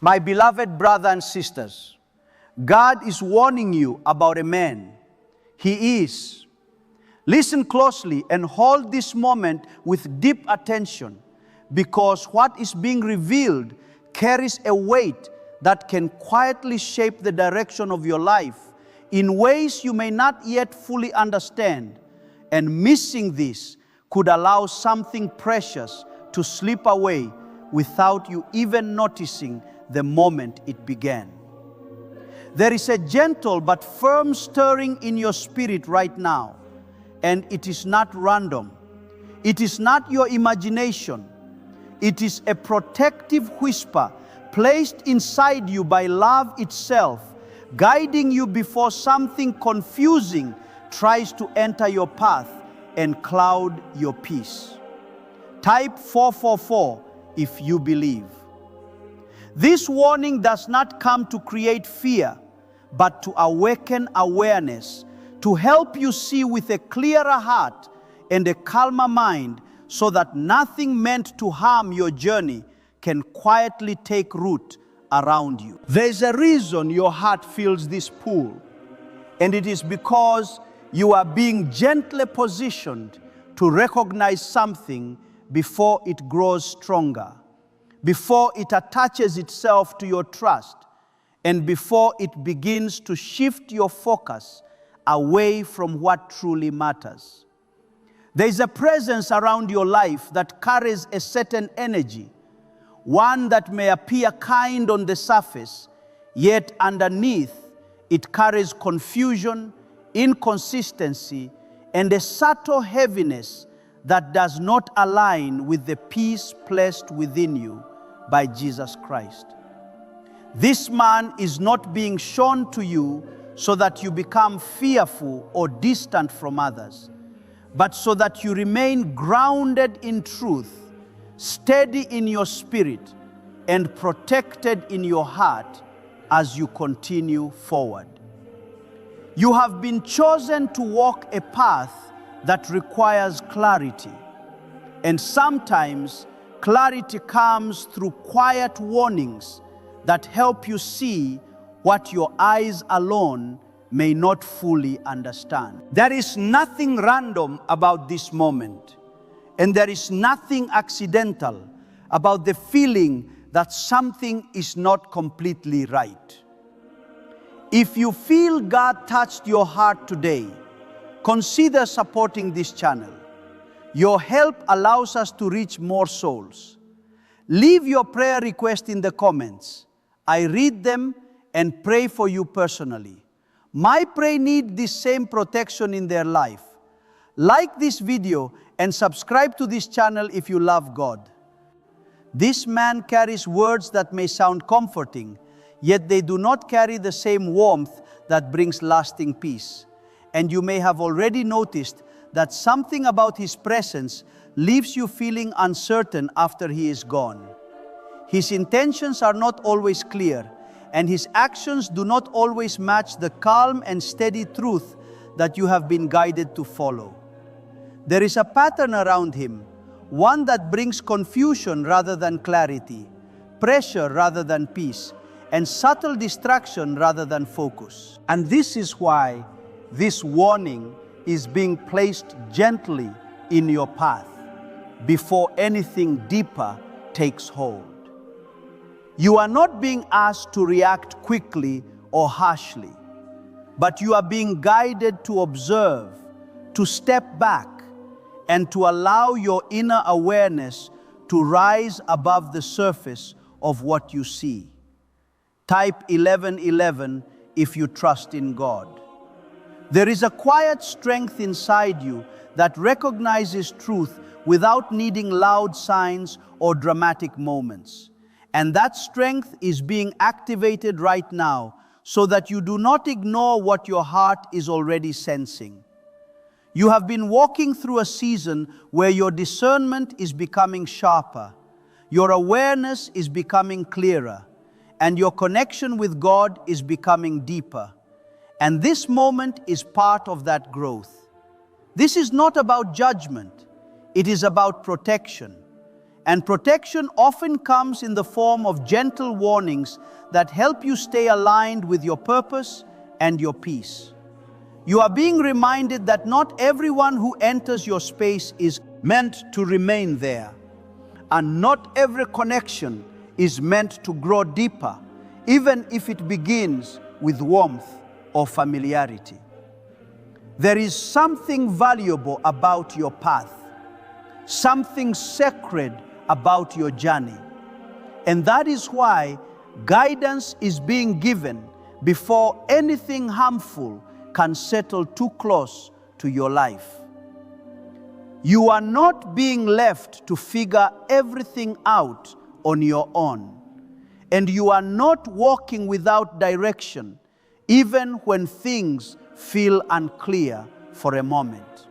My beloved brother and sisters, God is warning you about a man. He is. Listen closely and hold this moment with deep attention, because what is being revealed carries a weight that can quietly shape the direction of your life in ways you may not yet fully understand. And missing this could allow something precious to slip away without you even noticing the moment it began. There is a gentle but firm stirring in your spirit right now, and it is not random. It is not your imagination. It is a protective whisper placed inside you by love itself, guiding you before something confusing tries to enter your path and cloud your peace. Type 444 if you believe. This warning does not come to create fear, but to awaken awareness, to help you see with a clearer heart and a calmer mind, so that nothing meant to harm your journey can quietly take root around you. There's a reason your heart feels this pull, and it is because you are being gently positioned to recognize something before it grows stronger, before it attaches itself to your trust, and before it begins to shift your focus away from what truly matters. There is a presence around your life that carries a certain energy, one that may appear kind on the surface, yet underneath it carries confusion, inconsistency, and a subtle heaviness that does not align with the peace placed within you by Jesus Christ. This man is not being shown to you so that you become fearful or distant from others, but so that you remain grounded in truth, steady in your spirit, and protected in your heart as you continue forward. You have been chosen to walk a path that requires clarity, and sometimes clarity comes through quiet warnings that help you see what your eyes alone may not fully understand. There is nothing random about this moment, and there is nothing accidental about the feeling that something is not completely right. If you feel God touched your heart today, consider supporting this channel. Your help allows us to reach more souls. Leave your prayer request in the comments. I read them and pray for you personally. My prayer need this same protection in their life. Like this video and subscribe to this channel if you love God. This man carries words that may sound comforting, yet they do not carry the same warmth that brings lasting peace. And you may have already noticed that something about his presence leaves you feeling uncertain after he is gone. His intentions are not always clear, and his actions do not always match the calm and steady truth that you have been guided to follow. There is a pattern around him, one that brings confusion rather than clarity, pressure rather than peace, and subtle distraction rather than focus. And this is why this warning is being placed gently in your path before anything deeper takes hold. You are not being asked to react quickly or harshly, but you are being guided to observe, to step back, and to allow your inner awareness to rise above the surface of what you see. Type 1111 if you trust in God. There is a quiet strength inside you that recognizes truth without needing loud signs or dramatic moments. And that strength is being activated right now so that you do not ignore what your heart is already sensing. You have been walking through a season where your discernment is becoming sharper, your awareness is becoming clearer, and your connection with God is becoming deeper. And this moment is part of that growth. This is not about judgment, it is about protection. And protection often comes in the form of gentle warnings that help you stay aligned with your purpose and your peace. You are being reminded that not everyone who enters your space is meant to remain there, and not every connection is meant to grow deeper, even if it begins with warmth or familiarity. There is something valuable about your path, something sacred about your journey. And that is why guidance is being given before anything harmful can settle too close to your life. You are not being left to figure everything out on your own. And you are not walking without direction, even when things feel unclear for a moment.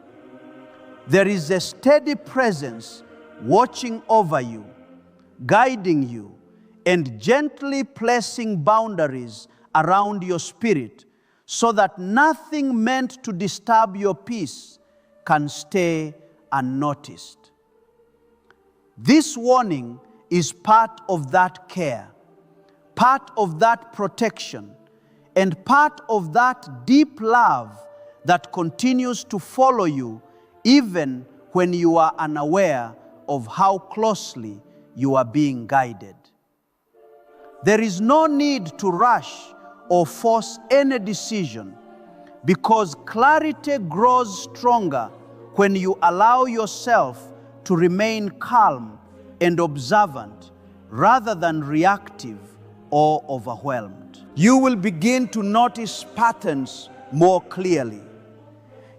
There is a steady presence watching over you, guiding you, and gently placing boundaries around your spirit so that nothing meant to disturb your peace can stay unnoticed. This warning is part of that care, part of that protection, and part of that deep love that continues to follow you even when you are unaware of how closely you are being guided. There is no need to rush or force any decision, because clarity grows stronger when you allow yourself to remain calm and observant rather than reactive or overwhelmed. You will begin to notice patterns more clearly.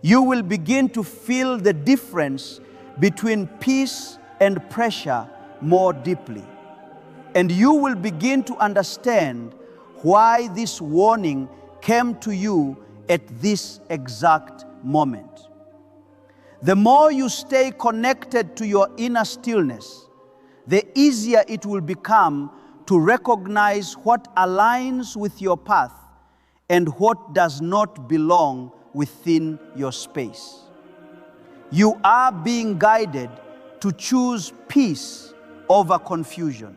You will begin to feel the difference between peace and pressure more deeply. And you will begin to understand why this warning came to you at this exact moment. The more you stay connected to your inner stillness, the easier it will become to recognize what aligns with your path and what does not belong within your space. You are being guided to choose peace over confusion,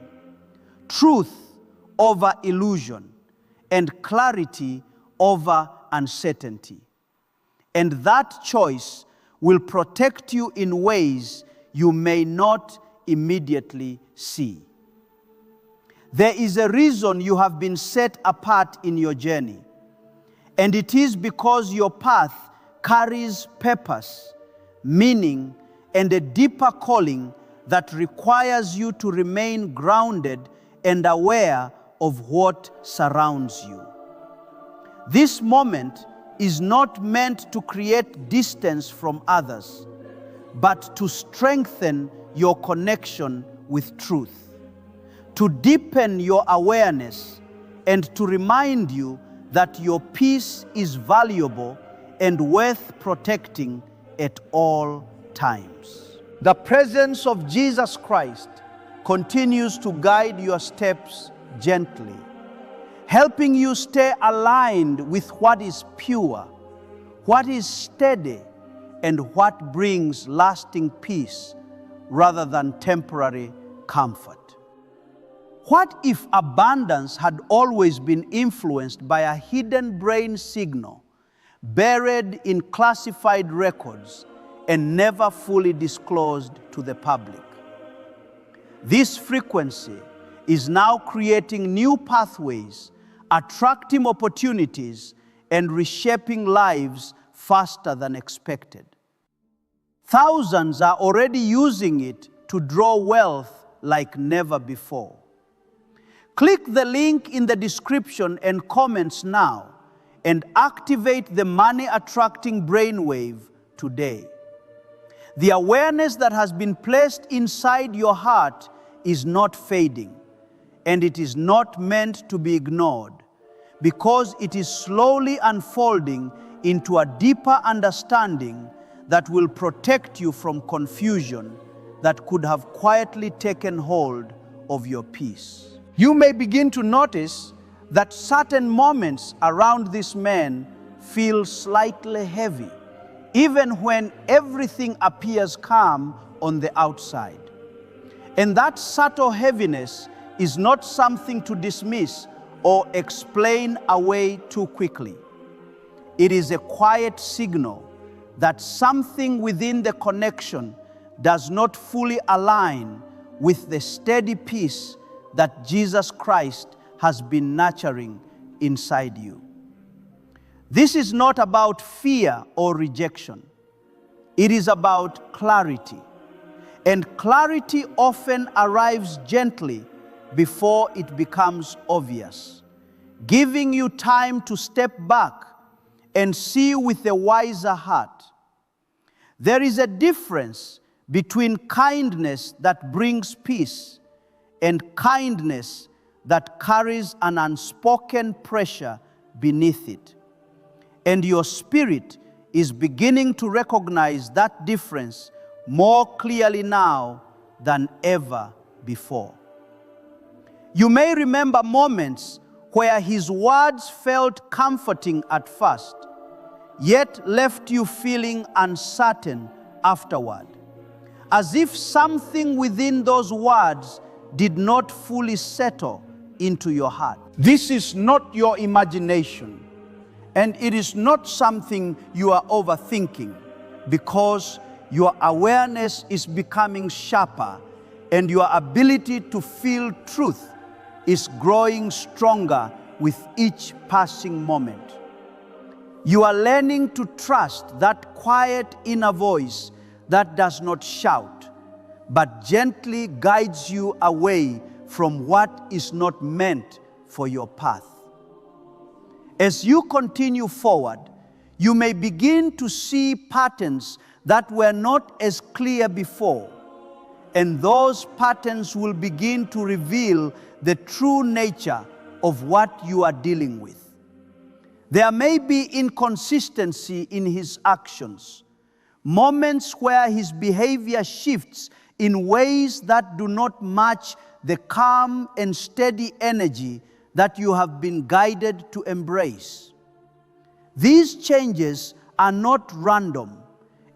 truth over illusion, and clarity over uncertainty. And that choice will protect you in ways you may not immediately see. There is a reason you have been set apart in your journey, and it is because your path carries purpose, meaning, and a deeper calling that requires you to remain grounded and aware of what surrounds you. This moment is not meant to create distance from others, but to strengthen your connection with truth, to deepen your awareness, and to remind you that your peace is valuable and worth protecting at all times. The presence of Jesus Christ continues to guide your steps gently, helping you stay aligned with what is pure, what is steady, and what brings lasting peace rather than temporary comfort. What if abundance had always been influenced by a hidden brain signal buried in classified records and never fully disclosed to the public? This frequency is now creating new pathways, attracting opportunities, and reshaping lives faster than expected. Thousands are already using it to draw wealth like never before. Click the link in the description and comments now and activate the money-attracting brainwave today. The awareness that has been placed inside your heart is not fading, and it is not meant to be ignored, because it is slowly unfolding into a deeper understanding that will protect you from confusion that could have quietly taken hold of your peace. You may begin to notice that certain moments around this man feel slightly heavy, even when everything appears calm on the outside. And that subtle heaviness is not something to dismiss or explain away too quickly. It is a quiet signal that something within the connection does not fully align with the steady peace that Jesus Christ has been nurturing inside you. This is not about fear or rejection. It is about clarity. And clarity often arrives gently before it becomes obvious, giving you time to step back and see with a wiser heart. There is a difference between kindness that brings peace and kindness that carries an unspoken pressure beneath it. And your spirit is beginning to recognize that difference more clearly now than ever before. You may remember moments where his words felt comforting at first, yet left you feeling uncertain afterward, as if something within those words did not fully settle into your heart. This is not your imagination, and it is not something you are overthinking, because your awareness is becoming sharper and your ability to feel truth is growing stronger with each passing moment. You are learning to trust that quiet inner voice that does not shout, but gently guides you away from what is not meant for your path. As you continue forward, you may begin to see patterns that were not as clear before, and those patterns will begin to reveal the true nature of what you are dealing with. There may be inconsistency in his actions, moments where his behavior shifts in ways that do not match the calm and steady energy that you have been guided to embrace. These changes are not random,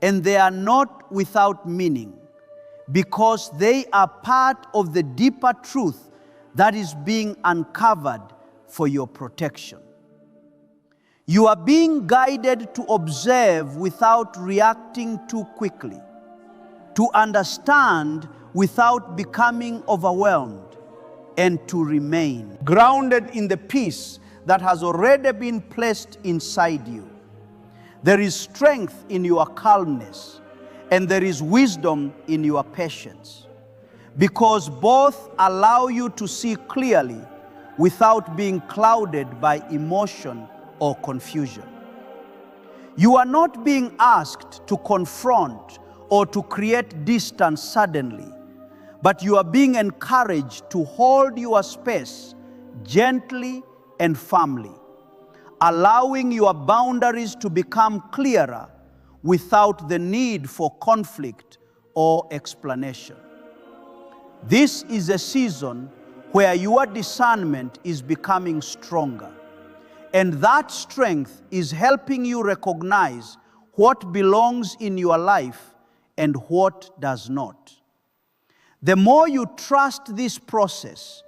and they are not without meaning, because they are part of the deeper truth that is being uncovered for your protection. You are being guided to observe without reacting too quickly, to understand without becoming overwhelmed, and to remain grounded in the peace that has already been placed inside you. There is strength in your calmness, and there is wisdom in your patience, because both allow you to see clearly without being clouded by emotion or confusion. You are not being asked to confront or to create distance suddenly, but you are being encouraged to hold your space gently and firmly, allowing your boundaries to become clearer without the need for conflict or explanation. This is a season where your discernment is becoming stronger, and that strength is helping you recognize what belongs in your life and what does not. The more you trust this process,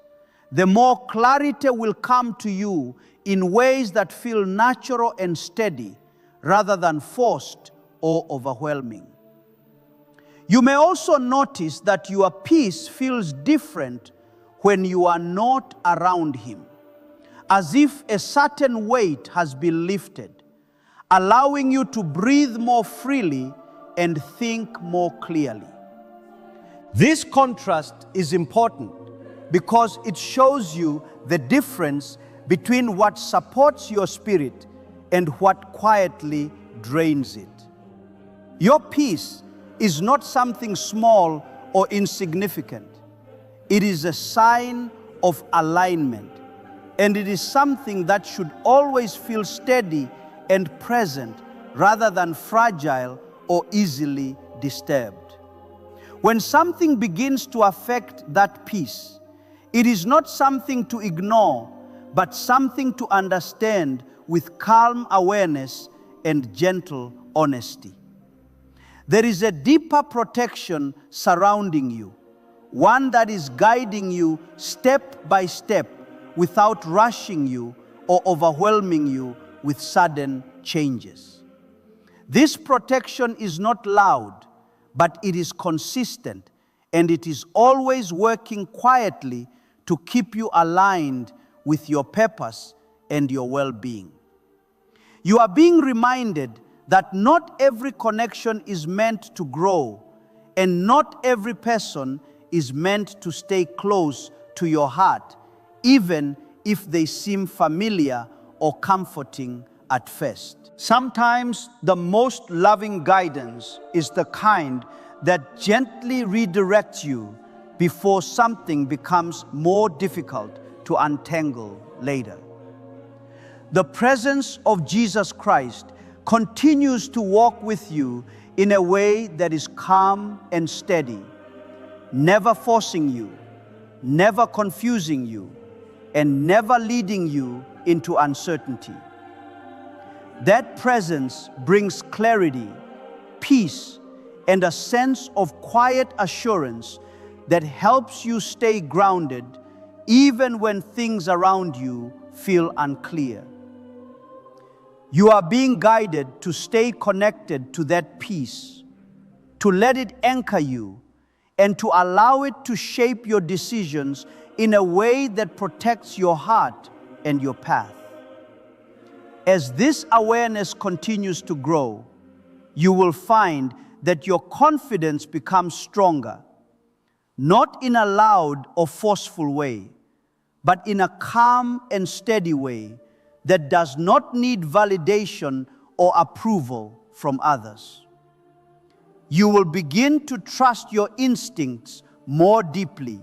the more clarity will come to you in ways that feel natural and steady rather than forced or overwhelming. You may also notice that your peace feels different when you are not around him, as if a certain weight has been lifted, allowing you to breathe more freely and think more clearly. This contrast is important because it shows you the difference between what supports your spirit and what quietly drains it. Your peace is not something small or insignificant. It is a sign of alignment, and it is something that should always feel steady and present rather than fragile or easily disturbed. When something begins to affect that peace, it is not something to ignore, but something to understand with calm awareness and gentle honesty. There is a deeper protection surrounding you, one that is guiding you step by step without rushing you or overwhelming you with sudden changes. This protection is not loud, but it is consistent, and it is always working quietly to keep you aligned with your purpose and your well-being. You are being reminded that not every connection is meant to grow, and not every person is meant to stay close to your heart, even if they seem familiar or comforting at first. Sometimes the most loving guidance is the kind that gently redirects you before something becomes more difficult to untangle later. The presence of Jesus Christ continues to walk with you in a way that is calm and steady, never forcing you, never confusing you, and never leading you into uncertainty. That presence brings clarity, peace, and a sense of quiet assurance that helps you stay grounded even when things around you feel unclear. You are being guided to stay connected to that peace, to let it anchor you, and to allow it to shape your decisions in a way that protects your heart and your path. As this awareness continues to grow, you will find that your confidence becomes stronger, not in a loud or forceful way, but in a calm and steady way that does not need validation or approval from others. You will begin to trust your instincts more deeply,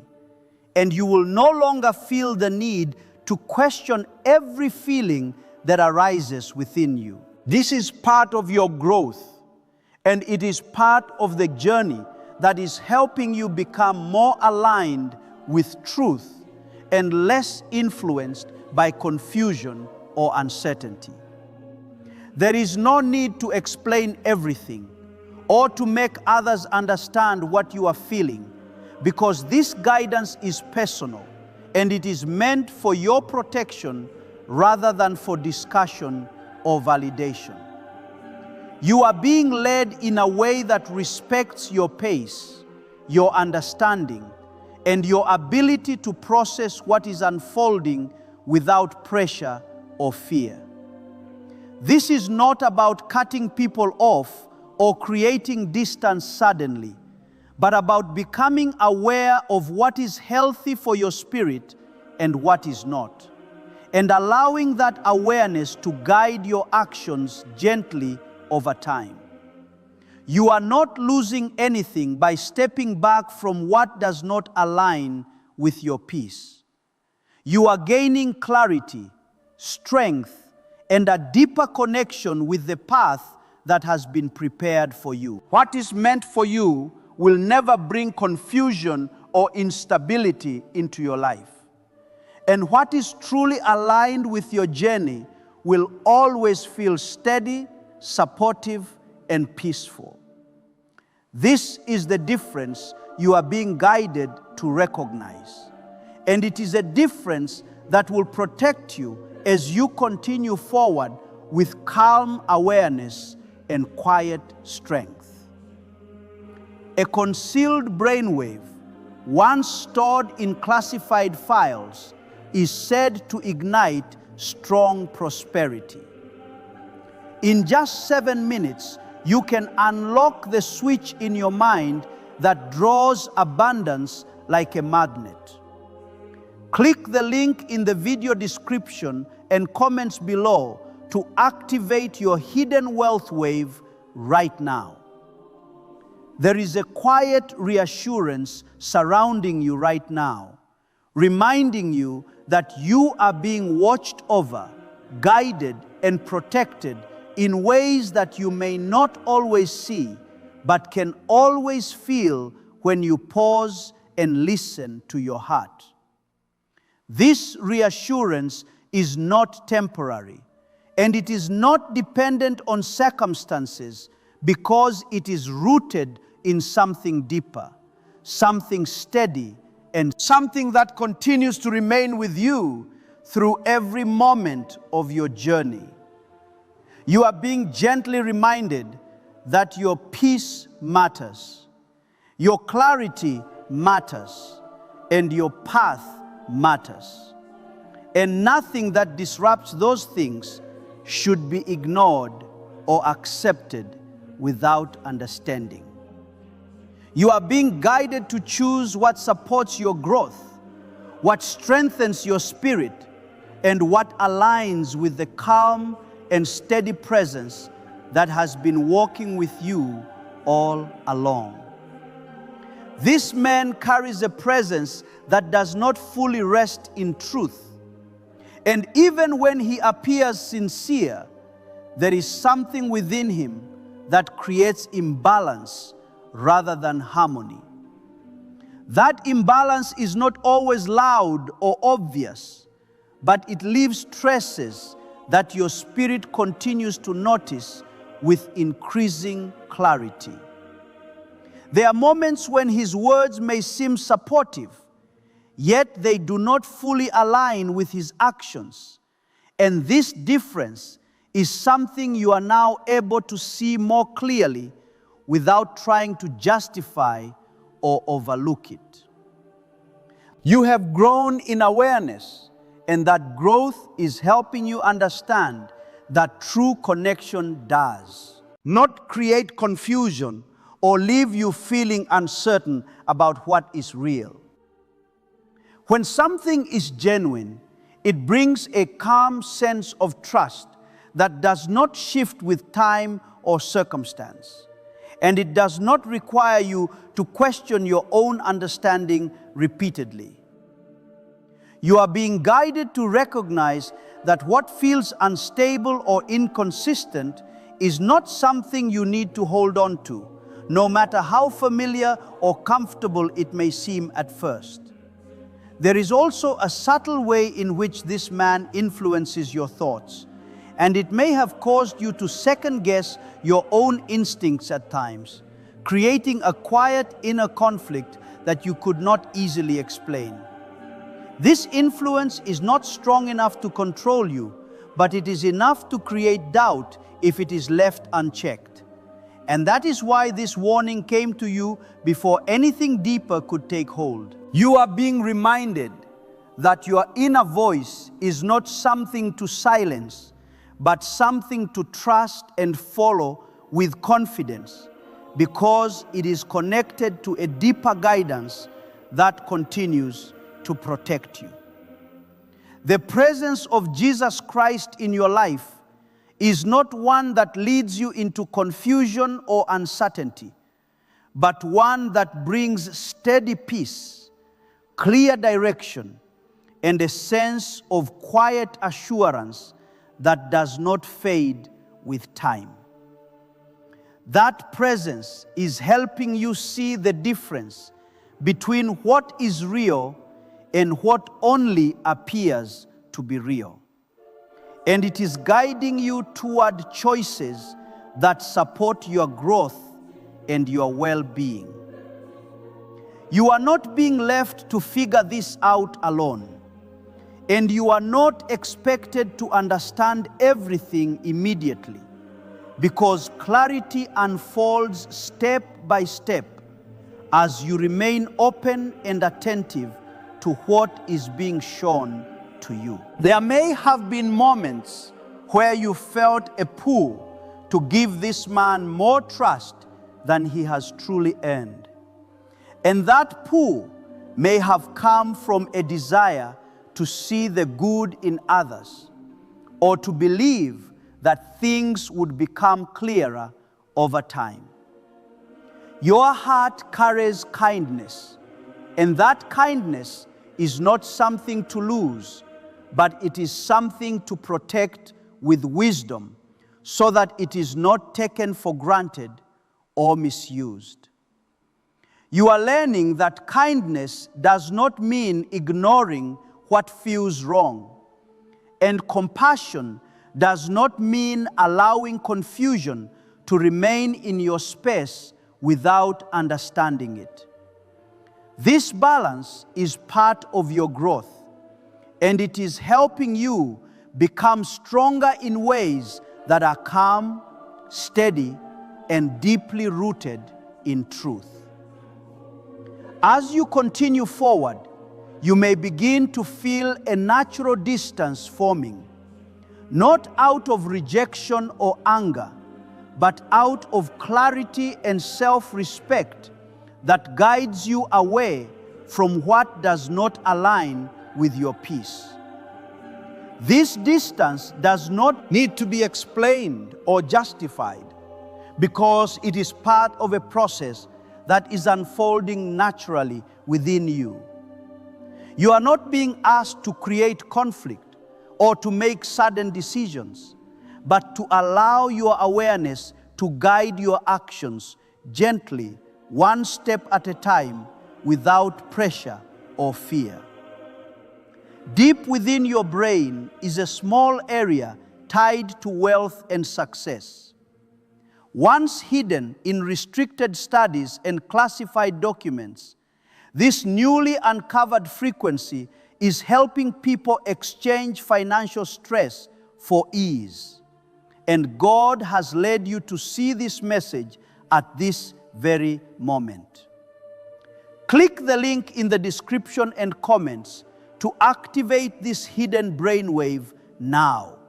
and you will no longer feel the need to question every feeling that arises within you. This is part of your growth, and it is part of the journey that is helping you become more aligned with truth and less influenced by confusion or uncertainty. There is no need to explain everything or to make others understand what you are feeling, because this guidance is personal and it is meant for your protection rather than for discussion or validation. You are being led in a way that respects your pace, your understanding, and your ability to process what is unfolding without pressure or fear. This is not about cutting people off or creating distance suddenly, but about becoming aware of what is healthy for your spirit and what is not, and allowing that awareness to guide your actions gently over time. You are not losing anything by stepping back from what does not align with your peace. You are gaining clarity, strength, and a deeper connection with the path that has been prepared for you. What is meant for you will never bring confusion or instability into your life. And what is truly aligned with your journey will always feel steady, supportive, and peaceful. This is the difference you are being guided to recognize. And it is a difference that will protect you as you continue forward with calm awareness and quiet strength. A concealed brainwave, once stored in classified files, is said to ignite strong prosperity. In just 7 minutes, you can unlock the switch in your mind that draws abundance like a magnet. Click the link in the video description and comments below to activate your hidden wealth wave right now. There is a quiet reassurance surrounding you right now, reminding you that you are being watched over, guided, and protected in ways that you may not always see, but can always feel when you pause and listen to your heart. This reassurance is not temporary, and it is not dependent on circumstances, because it is rooted in something deeper, something steady, and something that continues to remain with you through every moment of your journey. You are being gently reminded that your peace matters, your clarity matters, and your path matters. And nothing that disrupts those things should be ignored or accepted without understanding. You are being guided to choose what supports your growth, what strengthens your spirit, and what aligns with the calm and steady presence that has been walking with you all along. This man carries a presence that does not fully rest in truth. And even when he appears sincere, there is something within him that creates imbalance rather than harmony. That imbalance is not always loud or obvious, but it leaves traces that your spirit continues to notice with increasing clarity. There are moments when his words may seem supportive, yet they do not fully align with his actions. And this difference is something you are now able to see more clearly without trying to justify or overlook it. You have grown in awareness, and that growth is helping you understand that true connection does not create confusion or leave you feeling uncertain about what is real. When something is genuine, it brings a calm sense of trust that does not shift with time or circumstance. And it does not require you to question your own understanding repeatedly. You are being guided to recognize that what feels unstable or inconsistent is not something you need to hold on to, no matter how familiar or comfortable it may seem at first. There is also a subtle way in which this man influences your thoughts, and it may have caused you to second-guess your own instincts at times, creating a quiet inner conflict that you could not easily explain. This influence is not strong enough to control you, but it is enough to create doubt if it is left unchecked. And that is why this warning came to you before anything deeper could take hold. You are being reminded that your inner voice is not something to silence, but something to trust and follow with confidence, because it is connected to a deeper guidance that continues to protect you. The presence of Jesus Christ in your life is not one that leads you into confusion or uncertainty, but one that brings steady peace, clear direction, and a sense of quiet assurance that does not fade with time. That presence is helping you see the difference between what is real and what only appears to be real. And it is guiding you toward choices that support your growth and your well-being. You are not being left to figure this out alone, and you are not expected to understand everything immediately, because clarity unfolds step by step as you remain open and attentive to what is being shown to you. There may have been moments where you felt a pull to give this man more trust than he has truly earned. And that pull may have come from a desire to see the good in others, or to believe that things would become clearer over time. Your heart carries kindness, and that kindness is not something to lose, but it is something to protect with wisdom, so that it is not taken for granted or misused. You are learning that kindness does not mean ignoring what feels wrong, and compassion does not mean allowing confusion to remain in your space without understanding it. This balance is part of your growth, and it is helping you become stronger in ways that are calm, steady, and deeply rooted in truth. As you continue forward, you may begin to feel a natural distance forming, not out of rejection or anger, but out of clarity and self-respect that guides you away from what does not align with your peace. This distance does not need to be explained or justified, because it is part of a process that is unfolding naturally within you. You are not being asked to create conflict or to make sudden decisions, but to allow your awareness to guide your actions gently, one step at a time, without pressure or fear. Deep within your brain is a small area tied to wealth and success. Once hidden in restricted studies and classified documents, this newly uncovered frequency is helping people exchange financial stress for ease. And God has led you to see this message at this very moment. Click the link in the description and comments to activate this hidden brainwave now.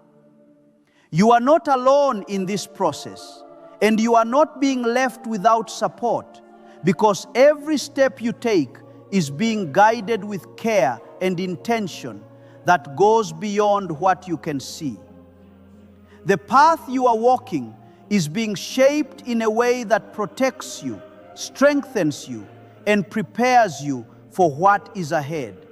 You are not alone in this process, and you are not being left without support, because every step you take is being guided with care and intention that goes beyond what you can see. The path you are walking is being shaped in a way that protects you, strengthens you, and prepares you for what is ahead.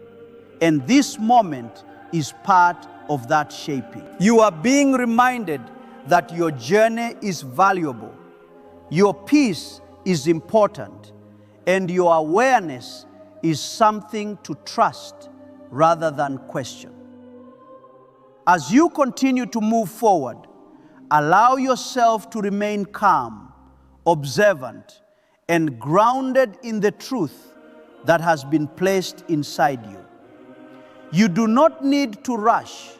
And this moment is part of that shaping. You are being reminded that your journey is valuable, your peace is important, and your awareness is something to trust rather than question. As you continue to move forward, allow yourself to remain calm, observant, and grounded in the truth that has been placed inside you. You do not need to rush.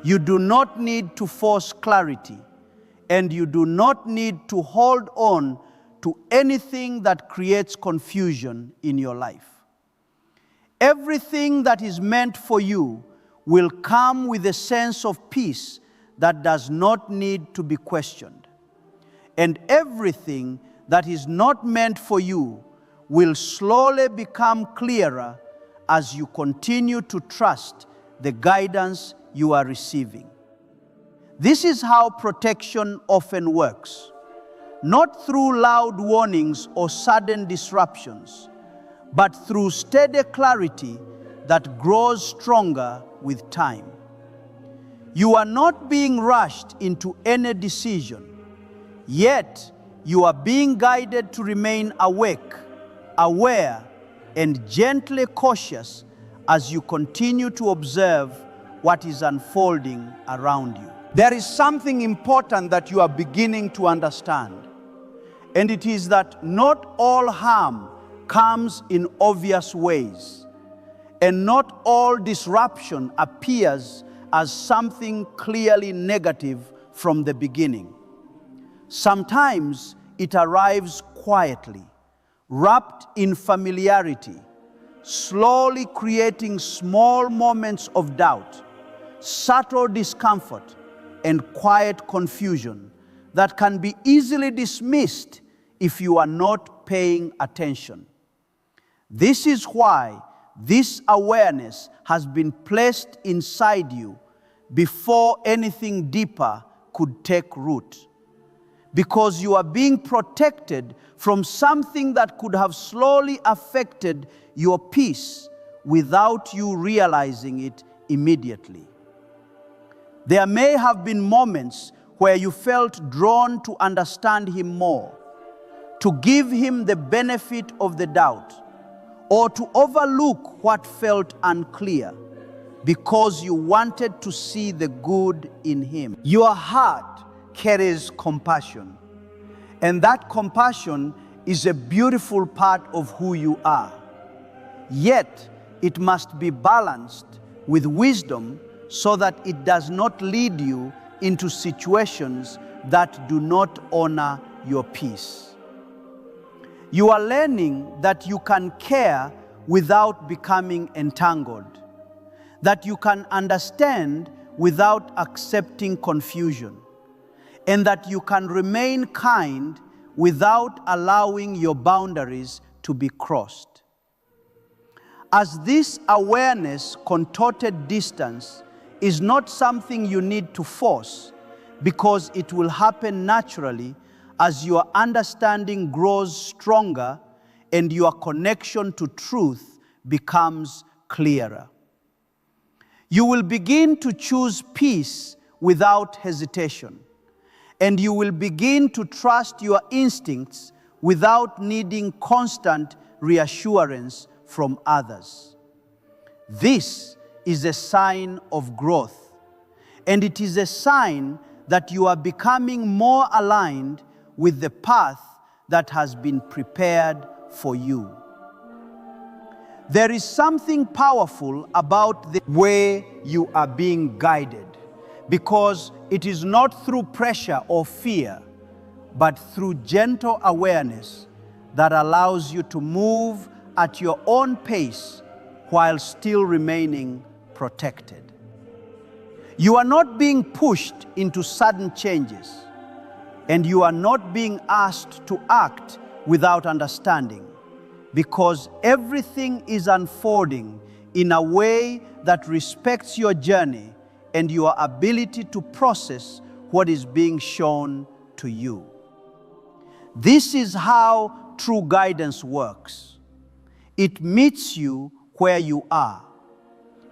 You do not need to force clarity. And you do not need to hold on to anything that creates confusion in your life. Everything that is meant for you will come with a sense of peace that does not need to be questioned. And everything that is not meant for you will slowly become clearer as you continue to trust the guidance you are receiving. This is how protection often works, not through loud warnings or sudden disruptions, but through steady clarity that grows stronger with time. You are not being rushed into any decision, yet you are being guided to remain awake, aware, and gently cautious as you continue to observe what is unfolding around you. There is something important that you are beginning to understand, and it is that not all harm comes in obvious ways, and not all disruption appears as something clearly negative from the beginning. Sometimes it arrives quietly, wrapped in familiarity, slowly creating small moments of doubt, subtle discomfort, and quiet confusion that can be easily dismissed if you are not paying attention. This is why this awareness has been placed inside you before anything deeper could take root. Because you are being protected from something that could have slowly affected your peace without you realizing it immediately. There may have been moments where you felt drawn to understand Him more, to give Him the benefit of the doubt, or to overlook what felt unclear because you wanted to see the good in Him. Your heart carries compassion, and that compassion is a beautiful part of who you are. Yet it must be balanced with wisdom so that it does not lead you into situations that do not honor your peace. You are learning that you can care without becoming entangled, that you can understand without accepting confusion, and that you can remain kind without allowing your boundaries to be crossed. As this awareness contorted distance is not something you need to force, because it will happen naturally as your understanding grows stronger and your connection to truth becomes clearer. You will begin to choose peace without hesitation, and you will begin to trust your instincts without needing constant reassurance from others. This is a sign of growth, and it is a sign that you are becoming more aligned with the path that has been prepared for you. There is something powerful about the way you are being guided, because it is not through pressure or fear, but through gentle awareness that allows you to move at your own pace while still remaining protected. You are not being pushed into sudden changes, and you are not being asked to act without understanding, because everything is unfolding in a way that respects your journey and your ability to process what is being shown to you. This is how true guidance works. It meets you where you are.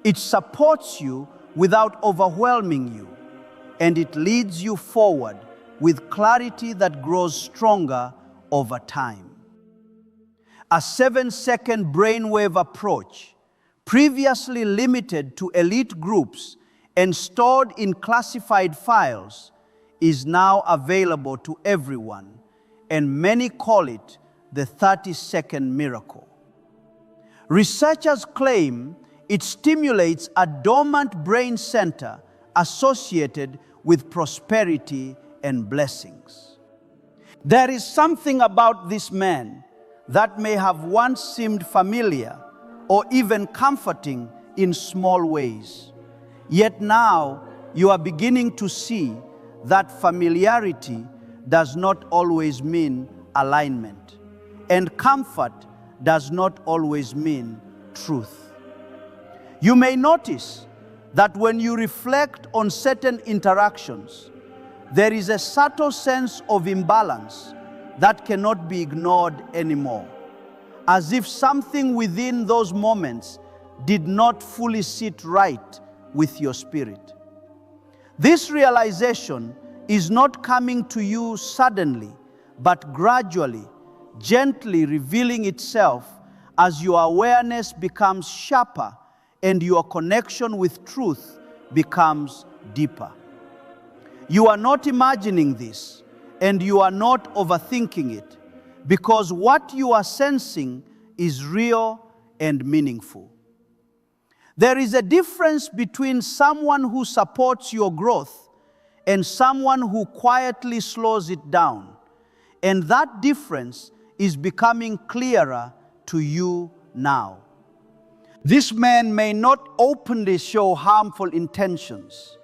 It supports you without overwhelming you, and it leads you forward with clarity that grows stronger over time. A 7-second brainwave approach, previously limited to elite groups and stored in classified files, is now available to everyone, and many call it the 30-second miracle. Researchers claim it stimulates a dormant brain center associated with prosperity and blessings. There is something about this man that may have once seemed familiar or even comforting in small ways. Yet now you are beginning to see that familiarity does not always mean alignment, and comfort does not always mean truth. You may notice that when you reflect on certain interactions, there is a subtle sense of imbalance that cannot be ignored anymore, as if something within those moments did not fully sit right with your spirit. This realization is not coming to you suddenly, but gradually, gently revealing itself as your awareness becomes sharper and your connection with truth becomes deeper. You are not imagining this, and you are not overthinking it, because what you are sensing is real and meaningful. There is a difference between someone who supports your growth and someone who quietly slows it down, and that difference is becoming clearer to you now. This man may not openly show harmful intentions,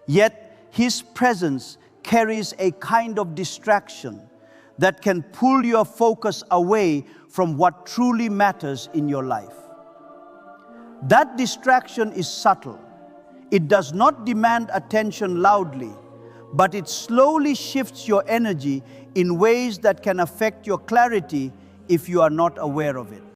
yet his presence carries a kind of distraction that can pull your focus away from what truly matters in your life. That distraction is subtle. It does not demand attention loudly, but it slowly shifts your energy in ways that can affect your clarity if you are not aware of it.